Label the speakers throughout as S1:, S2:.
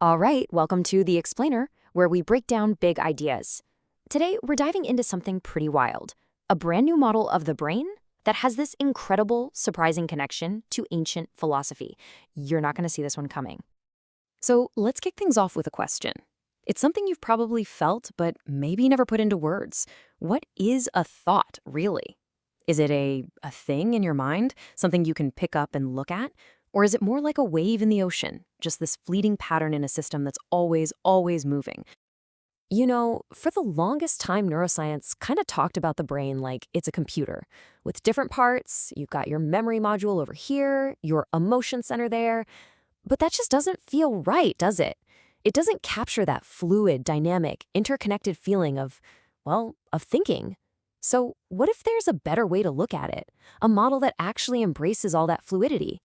S1: All right, welcome to The Explainer, where we break down big ideas. Today, we're diving into something pretty wild, a brand new model of the brain that has this incredible, surprising connection to ancient philosophy. You're not going to see this one coming. So let's kick things off with a question. It's something you've probably felt, but maybe never put into words. What is a thought, really? Is it a thing in your mind, something you can pick up and look at? Or is it more like a wave in the ocean, just this fleeting pattern in a system that's always moving? You know, for the longest time, neuroscience kind of talked about the brain like it's a computer with different parts. You've got your memory module over here, your emotion center there. But that just doesn't feel right, does it? It doesn't capture that fluid, dynamic, interconnected feeling of thinking. So what if there's a better way to look at it? A model that actually embraces all that fluidity?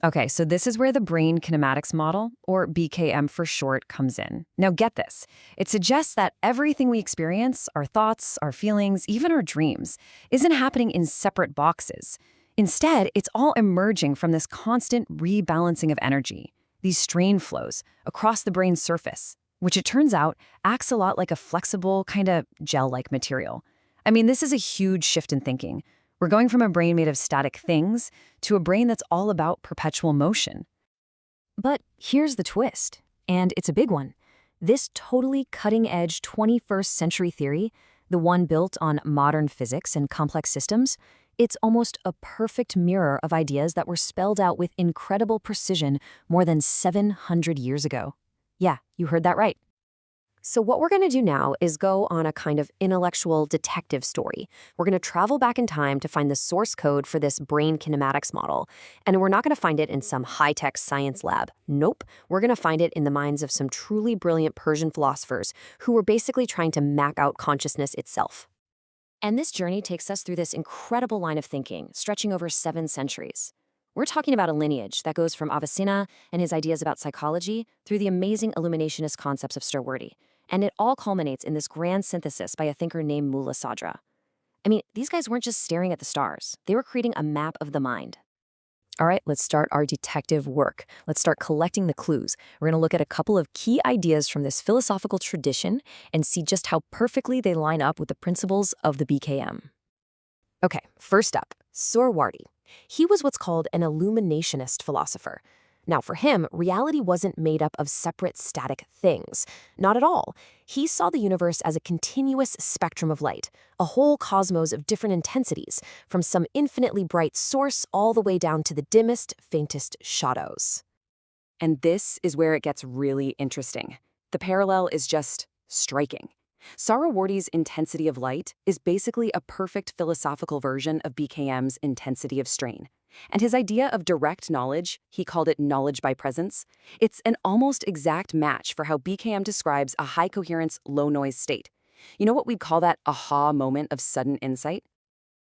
S1: Okay, so this is where the Brain Kinematics Model, or BKM for short, comes in. Now get this. It suggests that everything we experience, our thoughts, our feelings, even our dreams, isn't happening in separate boxes. Instead, it's all emerging from this constant rebalancing of energy, these strain flows across the brain's surface, which it turns out acts a lot like a flexible, kind of gel-like material. I mean, this is a huge shift in thinking. We're going from a brain made of static things to a brain that's all about perpetual motion. But here's the twist, and it's a big one. This totally cutting-edge 21st century theory, the one built on modern physics and complex systems, it's almost a perfect mirror of ideas that were spelled out with incredible precision more than 700 years ago. Yeah, you heard that right. So what we're going to do now is go on a kind of intellectual detective story. We're going to travel back in time to find the source code for this brain kinematics model. And we're not going to find it in some high-tech science lab. Nope. We're going to find it in the minds of some truly brilliant Persian philosophers who were basically trying to map out consciousness itself. And this journey takes us through this incredible line of thinking, stretching over 7 centuries. We're talking about a lineage that goes from Avicenna and his ideas about psychology through the amazing illuminationist concepts of Stirwardty. And it all culminates in this grand synthesis by a thinker named Mulla Sadra. I mean, these guys weren't just staring at the stars. They were creating a map of the mind. All right, let's start our detective work. Let's start collecting the clues. We're going to look at a couple of key ideas from this philosophical tradition and see just how perfectly they line up with the principles of the BKM. Okay, first up, Stirwardty. He was what's called an illuminationist philosopher. Now, for him, reality wasn't made up of separate static things. Not at all. He saw the universe as a continuous spectrum of light, a whole cosmos of different intensities, from some infinitely bright source all the way down to the dimmest, faintest shadows. And this is where it gets really interesting. The parallel is just striking. Stirwardty's intensity of light is basically a perfect philosophical version of BKM's intensity of strain. And his idea of direct knowledge, he called it knowledge by presence, it's an almost exact match for how BKM describes a high-coherence, low-noise state. You know what we'd call that aha moment of sudden insight?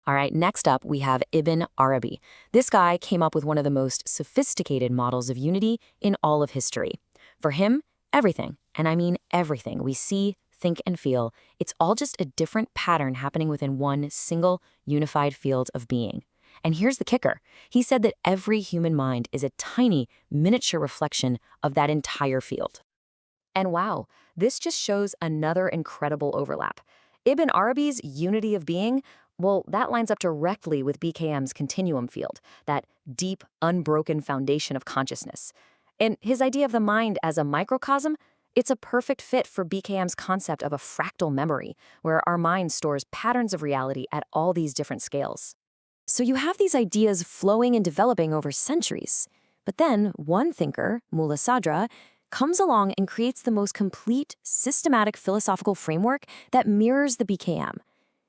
S1: All right, next up, we have Ibn Arabi. This guy came up with one of the most sophisticated models of unity in all of history. For him, everything, and I mean everything we see, think, and feel, it's all just a different pattern happening within one single, unified field of being. And here's the kicker. He said that every human mind is a tiny, miniature reflection of that entire field. And wow, this just shows another incredible overlap. Ibn Arabi's unity of being, well, that lines up directly with BKM's continuum field, that deep, unbroken foundation of consciousness. And his idea of the mind as a microcosm, it's a perfect fit for BKM's concept of a fractal memory, where our mind stores patterns of reality at all these different scales. So you have these ideas flowing and developing over centuries. But then one thinker, Mulla Sadra, comes along and creates the most complete, systematic philosophical framework that mirrors the BKM.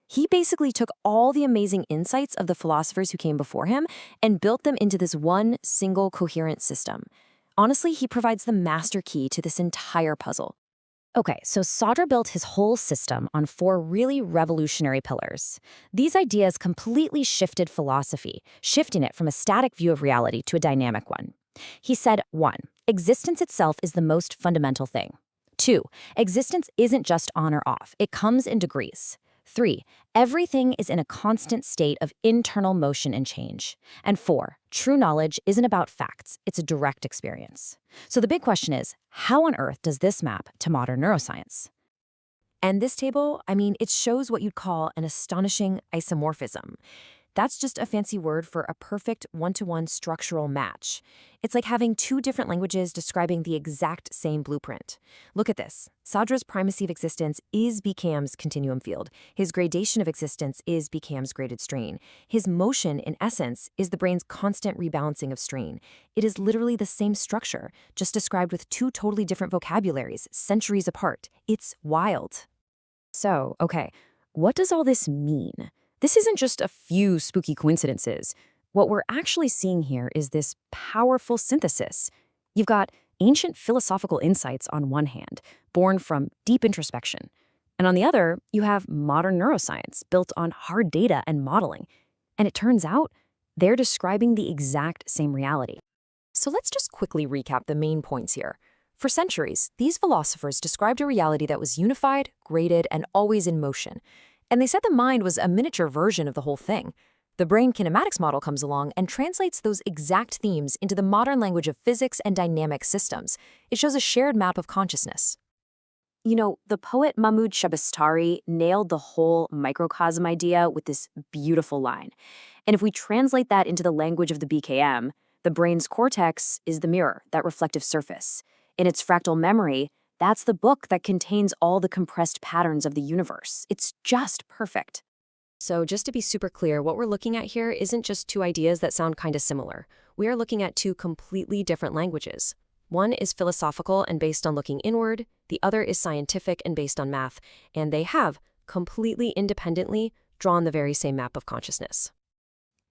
S1: He basically took all the amazing insights of the philosophers who came before him and built them into this one single coherent system. Honestly, he provides the master key to this entire puzzle. Okay, so Sadra built his whole system on 4 really revolutionary pillars. These ideas completely shifted philosophy, shifting it from a static view of reality to a dynamic one. He said, 1, existence itself is the most fundamental thing. 2, existence isn't just on or off, it comes in degrees. 3. Everything is in a constant state of internal motion and change. And 4. True knowledge isn't about facts, it's a direct experience. So the big question is, how on earth does this map to modern neuroscience? And this table, it shows what you'd call an astonishing isomorphism. That's just a fancy word for a perfect one-to-one structural match. It's like having two different languages describing the exact same blueprint. Look at this. Sadra's primacy of existence is BKM's continuum field. His gradation of existence is BKM's graded strain. His motion, in essence, is the brain's constant rebalancing of strain. It is literally the same structure, just described with two totally different vocabularies, centuries apart. It's wild. So, okay, what does all this mean? This isn't just a few spooky coincidences. What we're actually seeing here is this powerful synthesis. You've got ancient philosophical insights on one hand, born from deep introspection. And on the other, you have modern neuroscience built on hard data and modeling. And it turns out, they're describing the exact same reality. So let's just quickly recap the main points here. For centuries, these philosophers described a reality that was unified, graded, and always in motion. And they said the mind was a miniature version of the whole thing. The Brain Kinematics Model comes along and translates those exact themes into the modern language of physics and dynamic systems. It shows a shared map of consciousness. The poet Mahmoud Shabastari nailed the whole microcosm idea with this beautiful line. And if we translate that into the language of the BKM, the brain's cortex is the mirror, that reflective surface. In its fractal memory, that's the book that contains all the compressed patterns of the universe. It's just perfect. So just to be super clear, what we're looking at here isn't just two ideas that sound kind of similar. We are looking at two completely different languages. One is philosophical and based on looking inward. The other is scientific and based on math. And they have, completely independently, drawn the very same map of consciousness.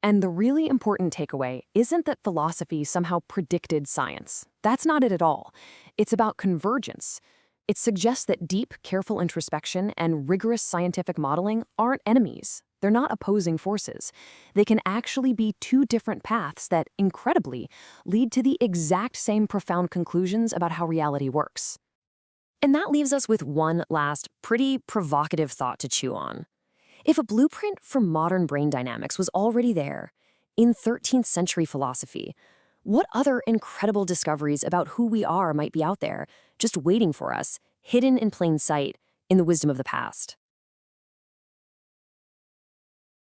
S1: And the really important takeaway isn't that philosophy somehow predicted science. That's not it at all. It's about convergence. It suggests that deep, careful introspection and rigorous scientific modeling aren't enemies. They're not opposing forces. They can actually be two different paths that, incredibly, lead to the exact same profound conclusions about how reality works. And that leaves us with one last, pretty provocative thought to chew on. If a blueprint for modern brain dynamics was already there, in 13th century philosophy, what other incredible discoveries about who we are might be out there, just waiting for us, hidden in plain sight, in the wisdom of the past?